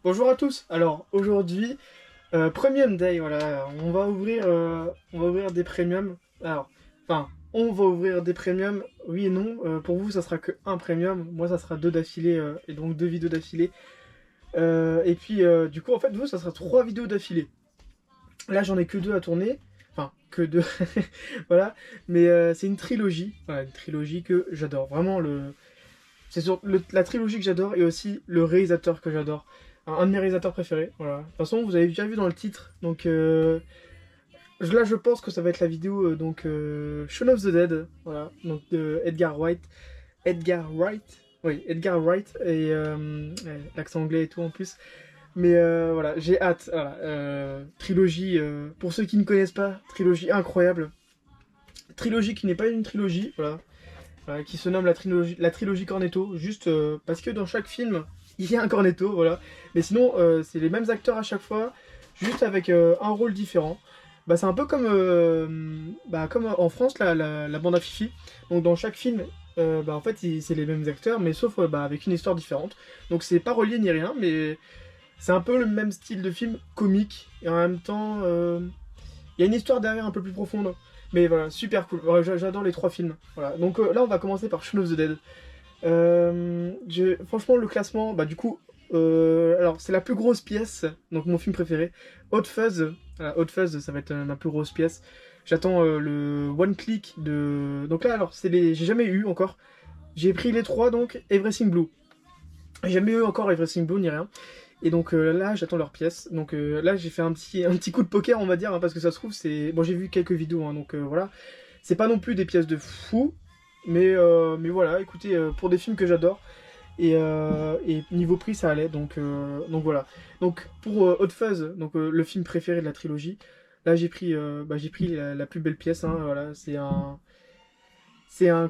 Bonjour à tous. Alors aujourd'hui, Premium Day, voilà, on va ouvrir des premiums. Alors, enfin, on va ouvrir des premiums, oui et non. Pour vous, ça sera que un premium. Moi, ça sera deux d'affilée et donc deux vidéos d'affilée. Et puis, du coup, en fait, vous, ça sera trois vidéos d'affilée. Là, j'en ai que deux à tourner. Enfin, que deux. Voilà. Mais c'est une trilogie. Voilà, une trilogie que j'adore. Vraiment, c'est sur la trilogie que j'adore et aussi le réalisateur que j'adore. Un de mes réalisateurs préférés. Voilà. De toute façon, vous avez déjà vu dans le titre. Donc là, je pense que ça va être la vidéo Shaun of the Dead. Voilà. Donc Edgar Wright. Edgar Wright. Oui, Edgar Wright et ouais, l'accent anglais et tout en plus. Mais voilà, j'ai hâte. Voilà. Trilogie. Pour ceux qui ne connaissent pas, trilogie incroyable. Trilogie qui n'est pas une trilogie. Voilà, qui se nomme la trilogie Cornetto, juste parce que dans chaque film, il y a un Cornetto, voilà. Mais sinon, c'est les mêmes acteurs à chaque fois, juste avec un rôle différent. Bah, c'est un peu comme en France, la bande à Fifi. Donc dans chaque film, bah, en fait, c'est les mêmes acteurs, mais sauf bah, avec une histoire différente. Donc c'est pas relié ni rien, mais c'est un peu le même style de film, comique, et en même temps, il y a une histoire derrière un peu plus profonde. Mais voilà, super cool. Ouais, j'adore les trois films. Voilà. Donc là, on va commencer par Shaun of the Dead. Franchement, le classement, bah du coup, alors c'est la plus grosse pièce, donc mon film préféré. Hot Fuzz, voilà, Hot Fuzz, ça va être ma plus grosse pièce. J'attends le One Click de. Donc là, alors, j'ai jamais eu encore. J'ai pris les trois, donc Everything Blue. J'ai jamais eu encore Everything Blue ni rien. Et donc là, j'attends leur pièce. Donc là, j'ai fait un petit coup de poker, on va dire, hein, parce que ça se trouve, c'est. Bon, j'ai vu quelques vidéos, hein, donc voilà. C'est pas non plus des pièces de fou, mais voilà, écoutez, pour des films que j'adore, et niveau prix, ça allait, donc voilà. Donc pour Hot Fuzz, donc, le film préféré de la trilogie, là, j'ai pris la plus belle pièce, hein, voilà,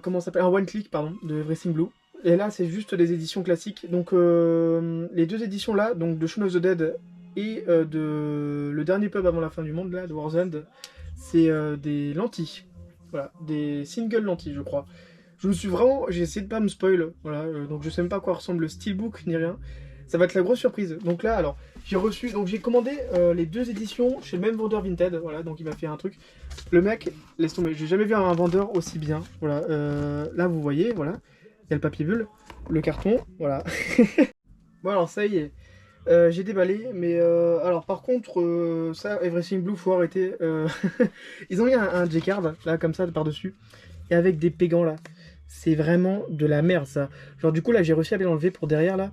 comment ça s'appelle? Un One Click, pardon, de Everything Blue. Et là, c'est juste des éditions classiques. Donc, les deux éditions là, donc de Shaun of the Dead et de Le Dernier Pub avant la fin du monde, là, de War's End, c'est des lentilles. Voilà, des single lentilles, je crois. J'ai essayé de pas me spoil, voilà, donc je sais même pas à quoi ressemble le steelbook ni rien. Ça va être la grosse surprise. Donc là, alors, j'ai commandé les deux éditions chez le même vendeur Vinted, voilà, donc il m'a fait un truc. Le mec, laisse tomber, j'ai jamais vu un vendeur aussi bien. Voilà, là vous voyez, voilà, il y a le papier bulle, le carton, voilà. Bon alors ça y est, j'ai déballé, mais alors par contre, ça, Everything Blue, faut arrêter. Ils ont mis un J-card, là, comme ça, par-dessus, et avec des pégants, là. C'est vraiment de la merde, ça. Genre du coup, là, j'ai réussi à bien l'enlever pour derrière, là.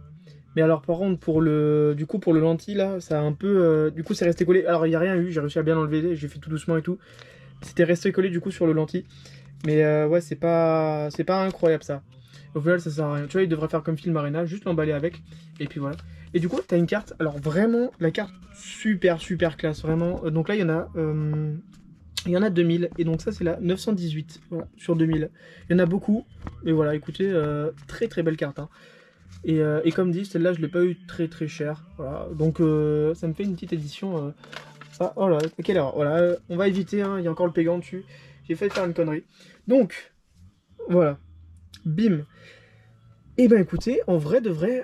Mais alors par contre, pour le lentille, là, ça a un peu... du coup, c'est resté collé. Alors, il n'y a rien eu, j'ai réussi à bien l'enlever, j'ai fait tout doucement et tout. C'était resté collé, du coup, sur le lentille. Mais ouais, c'est pas incroyable, ça. Au final, ça sert à rien. Tu vois, il devrait faire comme Film Arena, juste l'emballer avec. Et puis voilà. Et du coup, t'as une carte. Alors vraiment, la carte super super classe, vraiment. Donc là, il y en a 2000. Et donc ça, c'est la 918, voilà, sur 2000. Il y en a beaucoup. Et voilà, écoutez, très très belle carte, hein. Et comme dit, celle-là, je l'ai pas eu très très cher. Voilà. Donc ça me fait une petite édition. Ah, oh là, à quelle heure? Voilà, on va éviter, hein, il y a encore le pégant dessus. J'ai fait faire une connerie. Donc, voilà. Bim. Et ben écoutez, en vrai de vrai,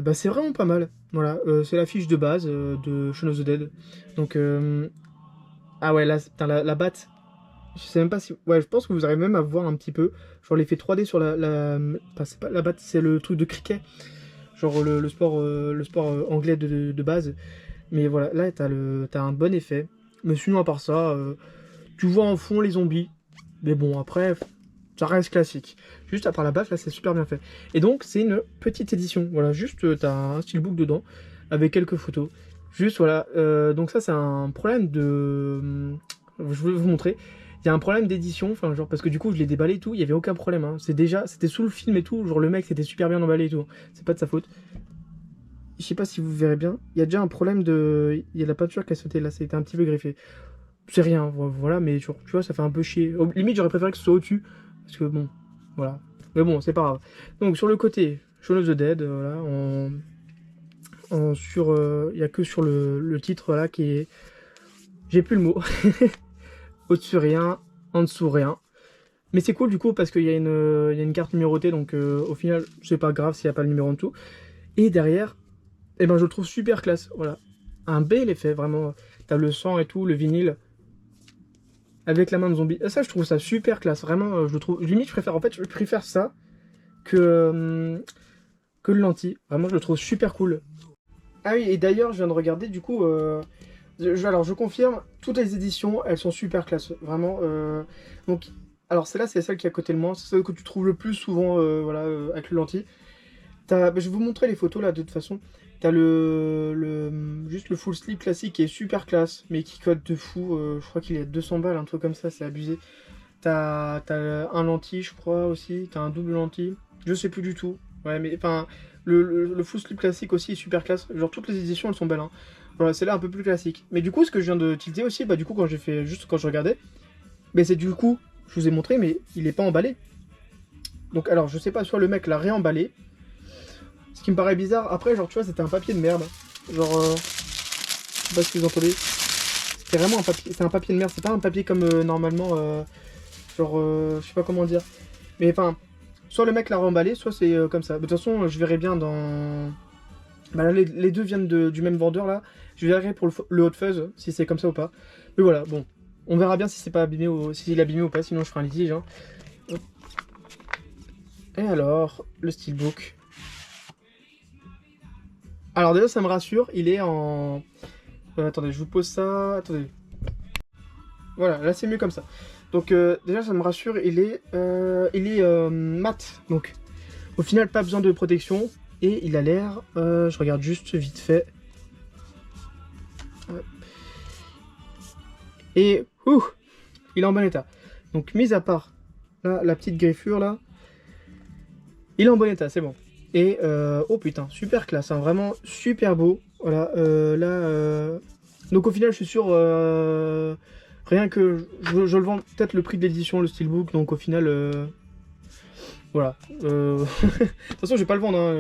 bah, c'est vraiment pas mal. Voilà, c'est la fiche de base de Shaun of the Dead. Donc, ah ouais, là, putain, la batte, je sais même pas si... Ouais, je pense que vous arrivez même à voir un petit peu. Genre l'effet 3D sur enfin, c'est pas la batte, c'est le truc de cricket. Genre le sport anglais de base. Mais voilà, là, t'as un bon effet. Mais sinon, à part ça, tu vois en fond les zombies. Mais bon, après, ça reste classique. Juste à part la base, là, c'est super bien fait. Et donc, c'est une petite édition. Voilà, juste, t'as un steelbook dedans, avec quelques photos. Juste, voilà. Donc ça, c'est un problème de... Je voulais vous montrer. Il y a un problème d'édition, enfin, genre, parce que du coup, je l'ai déballé et tout, il y avait aucun problème, hein. C'était sous le film et tout, genre, le mec, c'était super bien emballé et tout. C'est pas de sa faute. Je sais pas si vous verrez bien. Il y a déjà un problème de... Il y a la peinture qui a sauté, là, c'était un petit peu griffé. C'est rien, voilà, mais tu vois, ça fait un peu chier. Limite, j'aurais préféré que ce soit au-dessus, parce que bon, voilà. Mais bon, c'est pas grave. Donc, sur le côté, Shaun of the Dead, voilà, il y a que sur le titre, là, qui est... J'ai plus le mot. Au-dessus, rien. En dessous, rien. Mais c'est cool, du coup, parce qu'il y a une carte numérotée, donc au final, c'est pas grave s'il n'y a pas le numéro en dessous. Et derrière, Et ben je le trouve super classe, voilà. Un bel effet, vraiment. T'as le sang et tout, le vinyle. Avec la main de zombie. Et ça, je trouve ça super classe. Vraiment, je le trouve. Limite, je préfère ça que le lentille. Vraiment, je le trouve super cool. Ah oui, et d'ailleurs, je viens de regarder, du coup. Alors, je confirme, toutes les éditions, elles sont super classe. Vraiment. Donc, alors, celle-là, c'est celle qui est à côté de moi. C'est celle que tu trouves le plus souvent, voilà, avec le lentille. Je vais vous montrer les photos là de toute façon. T'as juste le full slip classique qui est super classe, mais qui cote de fou. Je crois qu'il est à 200 balles, un truc comme ça, c'est abusé. T'as un lentille, je crois aussi. T'as un double lentille. Je sais plus du tout. Ouais, mais enfin, le full slip classique aussi est super classe. Genre, toutes les éditions, elles sont belles. Hein. Voilà, c'est là un peu plus classique. Mais du coup, ce que je viens de tilter aussi, bah, du coup, quand j'ai fait, juste quand je regardais, mais c'est du coup, je vous ai montré, mais il est pas emballé. Donc, alors, je sais pas, soit le mec l'a réemballé. Ce qui me paraît bizarre, après, genre, tu vois, c'était un papier de merde. Genre, je sais pas si vous entendez. C'était vraiment un papier, c'est un papier de merde, c'est pas un papier comme normalement, genre, je sais pas comment dire. Mais enfin, soit le mec l'a remballé, soit c'est comme ça. De toute façon, je verrai bien dans... Bah là, les deux viennent du même vendeur, là. Je verrai pour le Hot Fuzz, si c'est comme ça ou pas. Mais voilà, bon. On verra bien si c'est pas abîmé ou si il est abîmé ou pas, sinon je ferai un litige. Hein. Et alors, le steelbook. Alors déjà, ça me rassure, il est en... attendez, je vous pose ça... Attendez. Voilà, là c'est mieux comme ça. Donc déjà, ça me rassure, il est mat. Donc au final, pas besoin de protection. Et il a l'air... je regarde juste vite fait. Et... il est en bon état. Donc mis à part là, la petite griffure là, il est en bon état, c'est bon. Et oh putain, super classe, hein, vraiment super beau. Voilà, là... Donc au final, je suis sûr... rien que... Je le vends peut-être le prix de l'édition, le steelbook, donc au final... Voilà. De toute façon, je vais pas le vendre. Hein.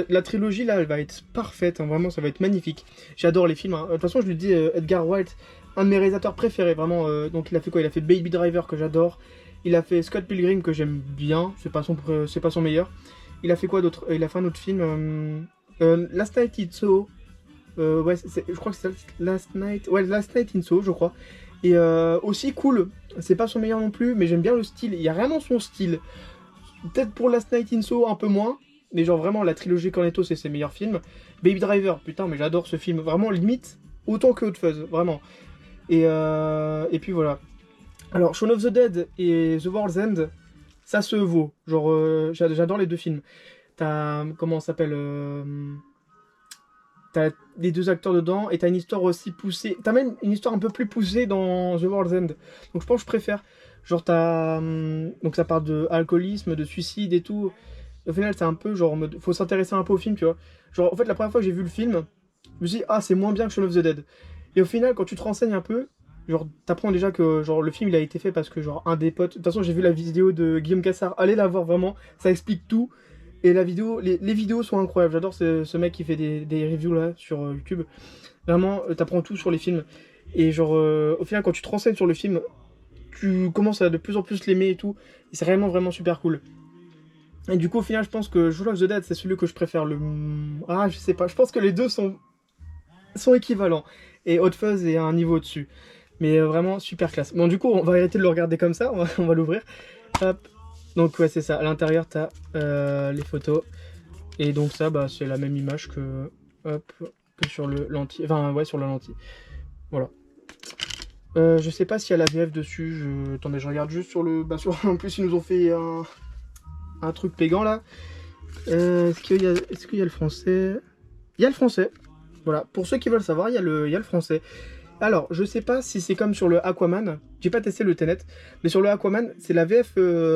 La trilogie, là, elle va être parfaite. Hein. Vraiment, ça va être magnifique. J'adore les films. Hein. De toute façon, je lui dis, Edgar Wright, un de mes réalisateurs préférés. Vraiment. Donc, il a fait quoi? Il a fait Baby Driver, que j'adore. Il a fait Scott Pilgrim, que j'aime bien. C'est pas son meilleur. Il a fait quoi d'autre? Il a fait un autre film. Last Night in Soho. Ouais, je crois que c'est Last Night. Ouais, Last Night in Soho, je crois. Et aussi cool. C'est pas son meilleur non plus, mais j'aime bien le style. Il y a vraiment son style. Peut-être pour Last Night in Soho un peu moins, mais genre vraiment la trilogie Cornetto c'est ses meilleurs films. Baby Driver, putain mais j'adore ce film, vraiment limite autant que Hot Fuzz, vraiment. Et puis voilà. Alors Shaun of the Dead et The World's End, ça se vaut. Genre j'adore les deux films. T'as comment ça s'appelle T'as les deux acteurs dedans et t'as une histoire aussi poussée. T'as même une histoire un peu plus poussée dans The World's End. Donc je pense que je préfère. Genre t'as... donc ça parle de alcoolisme, de suicide et tout. Au final c'est un peu genre... faut s'intéresser un peu au film, tu vois. Genre en fait la première fois que j'ai vu le film, je me suis dit ah c'est moins bien que Shaun of the Dead. Et au final quand tu te renseignes un peu, genre t'apprends déjà que genre le film il a été fait parce que genre un des potes... De toute façon j'ai vu la vidéo de Guillaume Cassard, allez la voir vraiment, ça explique tout. Et la vidéo, les vidéos sont incroyables. J'adore ce mec qui fait des reviews là sur YouTube. Vraiment, t'apprends tout sur les films. Et genre, au final, quand tu te renseignes sur le film, tu commences à de plus en plus l'aimer et tout. Et c'est vraiment, vraiment super cool. Et du coup, au final, je pense que Shaun of the Dead, c'est celui que je préfère le... Ah, je sais pas. Je pense que les deux sont équivalents. Et Hot Fuzz est à un niveau au-dessus. Mais vraiment, super classe. Bon, du coup, on va arrêter de le regarder comme ça. On va l'ouvrir. Hop. Donc ouais c'est ça, à l'intérieur t'as les photos et donc ça bah c'est la même image que, hop, que sur le lentille, enfin ouais sur la lentille, voilà. Je sais pas s'il y a la VF dessus, attendez je regarde juste sur le, en plus ils nous ont fait un truc pégant là. Est-ce qu'il y a le français? Il y a le français, voilà, pour ceux qui veulent savoir il y a le français. Alors, je sais pas si c'est comme sur le Aquaman, j'ai pas testé le Tenet, mais sur le Aquaman, c'est la VF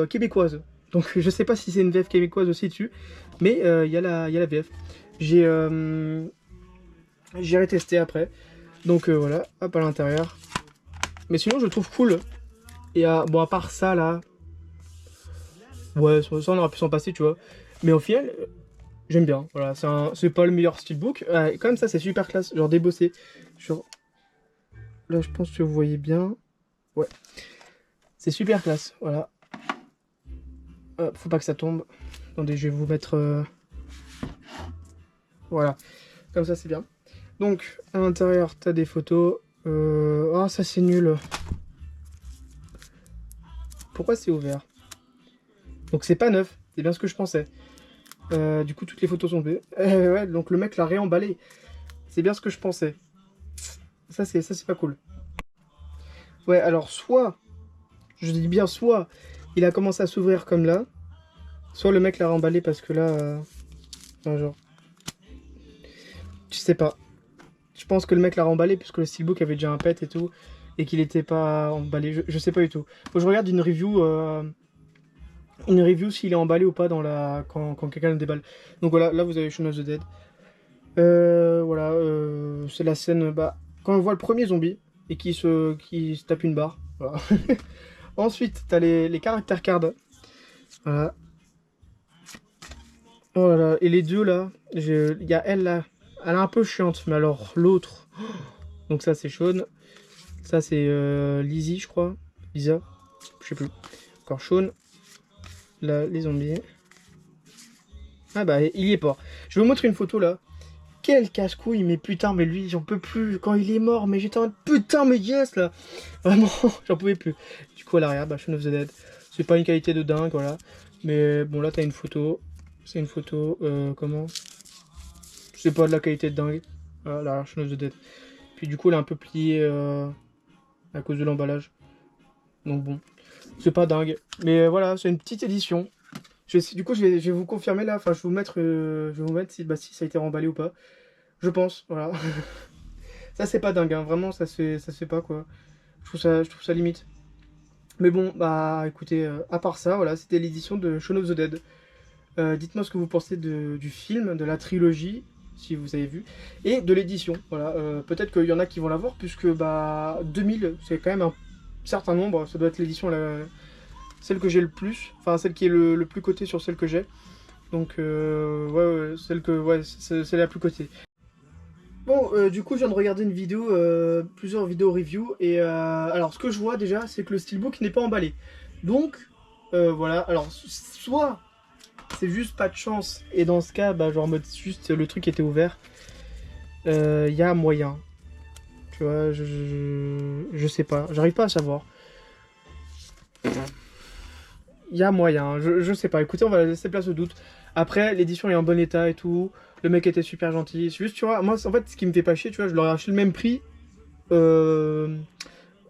québécoise. Donc je sais pas si c'est une VF québécoise aussi dessus, mais il y a la VF. J'irai tester après. Donc voilà, hop à l'intérieur. Mais sinon je le trouve cool. Et bon à part ça là, ouais ça on aurait pu s'en passer tu vois. Mais au final, j'aime bien. Voilà, c'est pas le meilleur steelbook. Comme ça c'est super classe, genre débossé. Genre... Là, je pense que vous voyez bien. Ouais. C'est super classe, voilà. Faut pas que ça tombe. Attendez, je vais vous mettre... Voilà. Comme ça, c'est bien. Donc, à l'intérieur, t'as des photos. Oh, ça, c'est nul. Pourquoi c'est ouvert? Donc, c'est pas neuf. C'est bien ce que je pensais. Du coup, toutes les photos sont bleues. Ouais, donc le mec l'a réemballé. C'est bien ce que je pensais. Ça, c'est pas cool. Ouais, alors, soit... Je dis bien soit il a commencé à s'ouvrir comme là, soit le mec l'a remballé parce que là... enfin, genre... Je sais pas. Je pense que le mec l'a remballé puisque le steelbook avait déjà un pet et tout, et qu'il était pas emballé. Je sais pas du tout. Faut que je regarde une review s'il est emballé ou pas dans la... quand quelqu'un le déballe. Donc voilà, là vous avez Shaun of the Dead. Voilà, c'est la scène... Bah, quand on voit le premier zombie et qui se tape une barre. Voilà. Ensuite, t'as les caractères cards. Voilà. Oh là là, et les deux là, il y a elle là, elle est un peu chiante, mais alors l'autre, donc ça c'est Shaun, ça c'est Lizzie je crois, Lisa, je sais plus, encore Shaun, là les zombies, ah bah il y est pas, je vais vous montrer une photo là, quel casse-couille, mais putain, mais lui j'en peux plus, quand il est mort, mais j'étais en putain mais yes là, vraiment, j'en pouvais plus, du coup à l'arrière, bah Shaun of the Dead, c'est pas une qualité de dingue, voilà, mais bon là t'as une photo. C'est une photo, comment? C'est pas de la qualité de dingue. Voilà, la Shaun of the Dead. Puis du coup, elle est un peu pliée à cause de l'emballage. Donc bon, c'est pas dingue. Mais voilà, c'est une petite édition. Du coup, je vais vous confirmer là. Enfin, je vais vous mettre si, bah, si ça a été remballé ou pas. Je pense, voilà. Ça, c'est pas dingue, hein. Vraiment, ça se fait pas, quoi. Je trouve ça limite. Mais bon, bah écoutez, à part ça, voilà, c'était l'édition de Shaun of the Dead. Dites-moi ce que vous pensez du film, de la trilogie, si vous avez vu, et de l'édition. Voilà, peut-être qu'il y en a qui vont la voir, puisque bah 2000, c'est quand même un certain nombre. Ça doit être l'édition celle que j'ai le plus, enfin celle qui est le plus cotée sur celle que j'ai. Donc ouais, c'est la plus cotée. Bon, du coup, je viens de regarder une vidéo, plusieurs vidéos review, et alors ce que je vois déjà, c'est que le steelbook n'est pas emballé. Donc voilà, alors soit c'est juste pas de chance. Et dans ce cas, bah, genre en mode juste le truc était ouvert. Y a moyen. Tu vois, je sais pas. J'arrive pas à savoir. Y a moyen. Je sais pas. Écoutez, on va laisser place au doute. Après, l'édition est en bon état et tout. Le mec était super gentil. C'est juste, tu vois, moi, en fait, ce qui me fait pas chier, tu vois, je l'aurais acheté le même prix.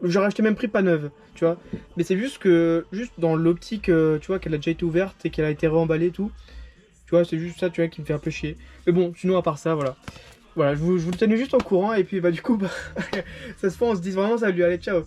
J'aurais acheté le même prix pas neuve, tu vois. Mais c'est juste que, juste dans l'optique, tu vois, qu'elle a déjà été ouverte et qu'elle a été réemballée et tout. Tu vois, c'est juste ça, tu vois, qui me fait un peu chier. Mais bon, sinon, à part ça, voilà. Voilà, je vous le tenais juste au courant. Et puis, bah, du coup, bah, ça se fait, on se dit vraiment salut, allez, ciao.